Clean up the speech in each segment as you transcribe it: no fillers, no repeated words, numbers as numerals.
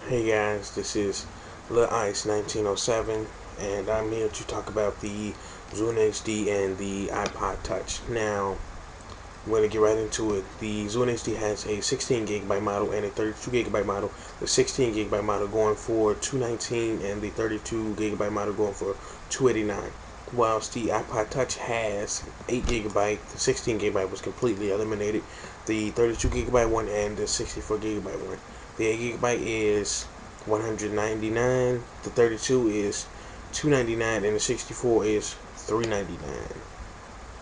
Hey guys, this is Lil Ice 1907, and I'm here to talk about the ZuneHD and the iPod Touch. Now, I'm going to get right into it. The ZuneHD has a 16 GB model and a 32 GB model. The 16 GB model going for $219, and the 32 GB model going for $289. Whilst the iPod Touch has 8 GB, the 16 GB was completely eliminated. The 32 GB one and the 64 GB one. The 8 GB is $199. The 32 is $299, and the 64 is $399.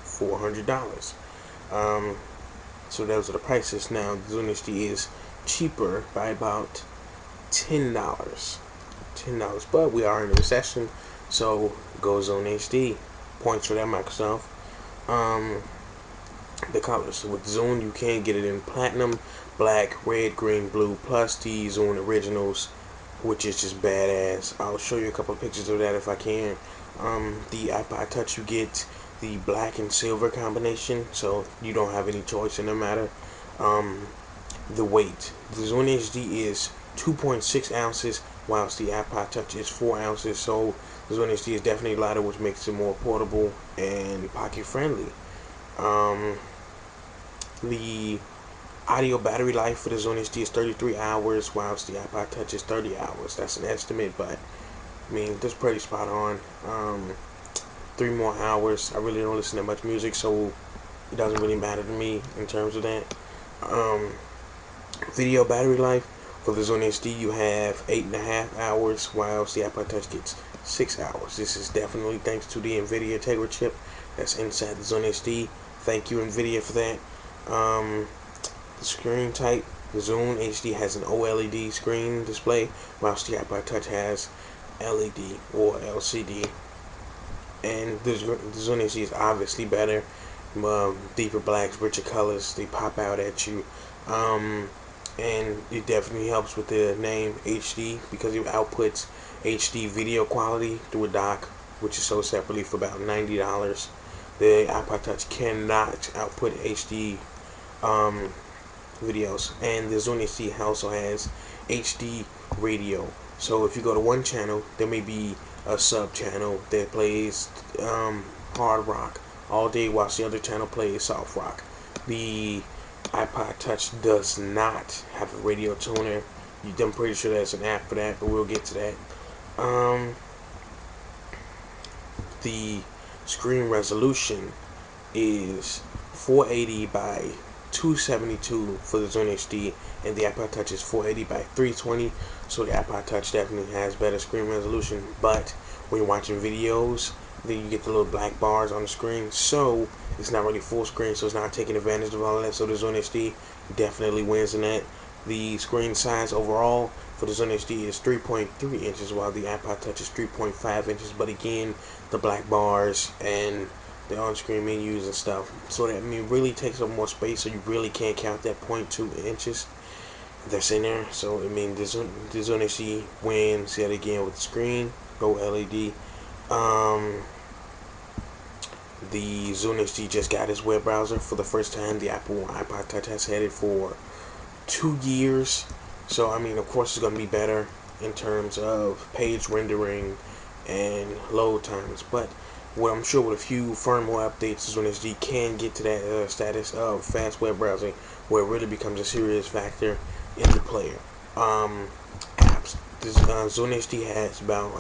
$400. So those are the prices. Now the ZuneHD is cheaper by about $10. But we are in a recession, so go ZuneHD. Points for that, Microsoft. The colors with Zune, you can get it in platinum, black, red, green, blue, plus the Zune originals, which is just badass. I'll show you a couple of pictures of that if I can. The iPod Touch, you get the black and silver combination, so you don't have any choice in the matter. The weight, the ZuneHD is 2.6 ounces, whilst the iPod Touch is 4 ounces. So the ZuneHD is definitely lighter, which makes it more portable and pocket friendly. The audio battery life for the ZuneHD is 33 hours, whilst the iPod Touch is 30 hours. That's an estimate, but I mean, that's pretty spot on. 3 more hours. I really don't listen to much music, so it doesn't really matter to me in terms of that. Video battery life for the ZuneHD, you have 8.5 hours, whilst the iPod Touch gets 6 hours. This is definitely thanks to the NVIDIA Tegra chip that's inside the ZuneHD. Thank you, NVIDIA, for that. The screen type, the ZuneHD has an OLED screen display, whilst the iPod Touch has LED or LCD. And the ZuneHD is obviously better. Deeper blacks, richer colors, they pop out at you. And it definitely helps with the name HD, because it outputs HD video quality through a dock, which is sold separately for about $90. The iPod Touch cannot output HD videos, and the ZuneHD also has HD radio. So if you go to one channel, there may be a sub channel that plays hard rock all day, whilst the other channel plays soft rock. The iPod Touch does not have a radio tuner. I'm pretty sure there's an app for that, but we'll get to that. The screen resolution is 480 by 272 for the ZuneHD, and the iPod Touch is 480 by 320. So the iPod Touch definitely has better screen resolution, but when you're watching videos, then you get the little black bars on the screen, so it's not really full screen, so it's not taking advantage of all that. So the ZuneHD definitely wins in that. The screen size overall for the ZuneHD is 3.3 inches, while the iPod Touch is 3.5 inches. But again, the black bars and the on-screen menus and stuff, so that really takes up more space, so you really can't count that 0.2 inches that's in there. So I mean, the ZuneHD wins yet again with the screen. Go LED. The ZuneHD just got its web browser for the first time. The iPod Touch has had it for 2 years, so I mean, of course, it's going to be better in terms of page rendering and load times. But what I'm sure with a few firmware updates, ZuneHD can get to that status of fast web browsing, where it really becomes a serious factor in the player. Apps. This ZuneHD has about,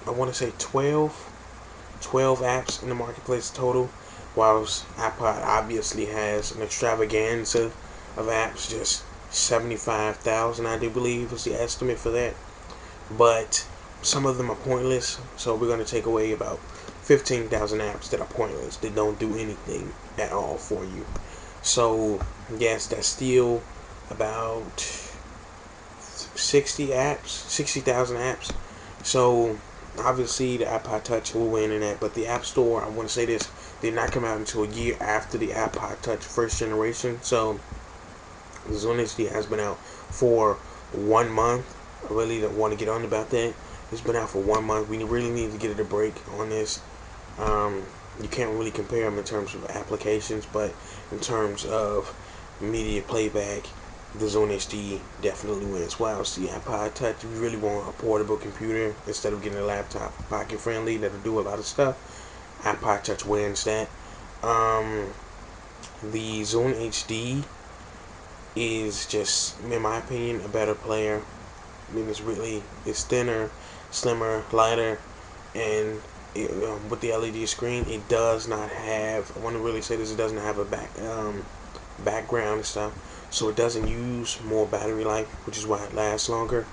I want to say 12 apps in the marketplace total, whilst iPod obviously has an extravaganza of apps, just 75,000, I do believe is the estimate for that. But some of them are pointless, so we're going to take away about 15,000 apps that are pointless, that don't do anything at all for you. So yes, that's still about 60,000 apps. So obviously the iPod Touch will win in that, but the App Store, I want to say this, did not come out until a year after the iPod Touch first generation. So the ZuneHD has been out for 1 month. I really don't want to get on about that. It's been out for 1 month. We really need to get it a break on this. You can't really compare them in terms of applications, but in terms of media playback the ZuneHD definitely wins. Well, it's the iPod Touch. If you really want a portable computer instead of getting a laptop, pocket friendly, that'll do a lot of stuff, iPod Touch wins that. The ZuneHD is just, in my opinion, a better player. I mean, it's thinner, slimmer, lighter, and with the LED screen, it does not have, I want to really say this, it doesn't have a background and stuff, so it doesn't use more battery life, which is why it lasts longer.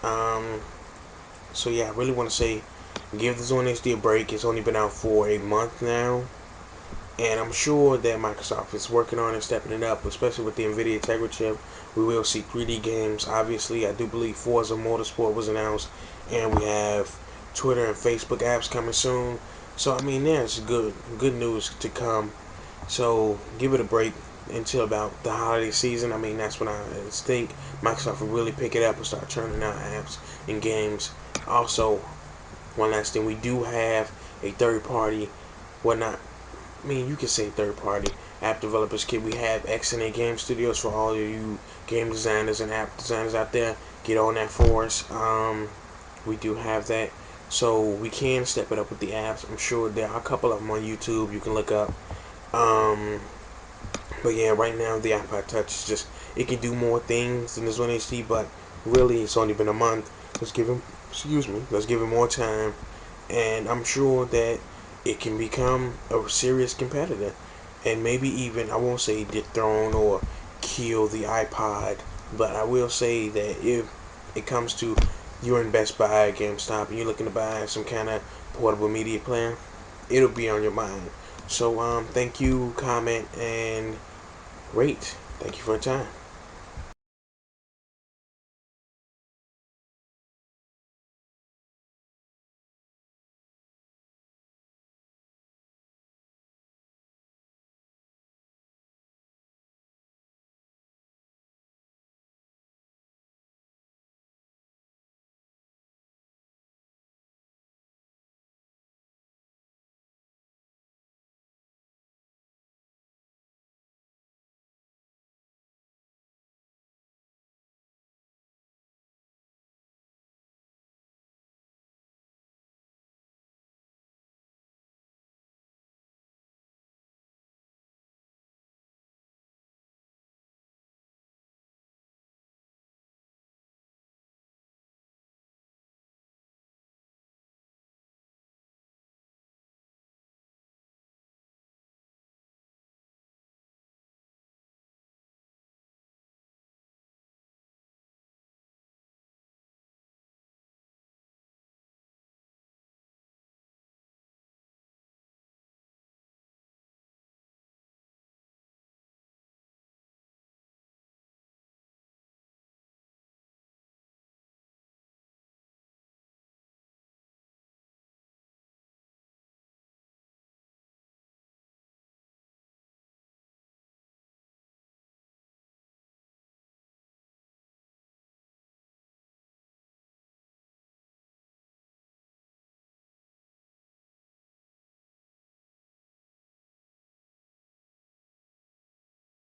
So yeah, I really want to say, give the ZuneHD a break. It's only been out for a month now, and I'm sure that Microsoft is working on it, stepping it up, especially with the NVIDIA Tegra chip. We will see 3D games. Obviously, I do believe Forza Motorsport was announced, and we have Twitter and Facebook apps coming soon. So I mean, there's good news to come. So give it a break until about the holiday season. I mean, that's when I think Microsoft will really pick it up and start churning out apps and games. Also, one last thing, we do have a third party, well, not, I mean, you can say third party app developers kit. We have XNA Game Studios for all of you game designers and app designers out there. Get on that for us. We do have that, so we can step it up with the apps. I'm sure there are a couple of them on YouTube you can look up. But yeah, right now the iPod Touch is just, it can do more things than the ZuneHD, but really it's only been a month. Let's give him more time, and I'm sure that it can become a serious competitor, and maybe even, I won't say dethrone or kill the iPod, but I will say that if it comes to, you're in Best Buy, GameStop, and you're looking to buy some kind of portable media player, it'll be on your mind. So thank you, comment, and rate. Thank you for your time.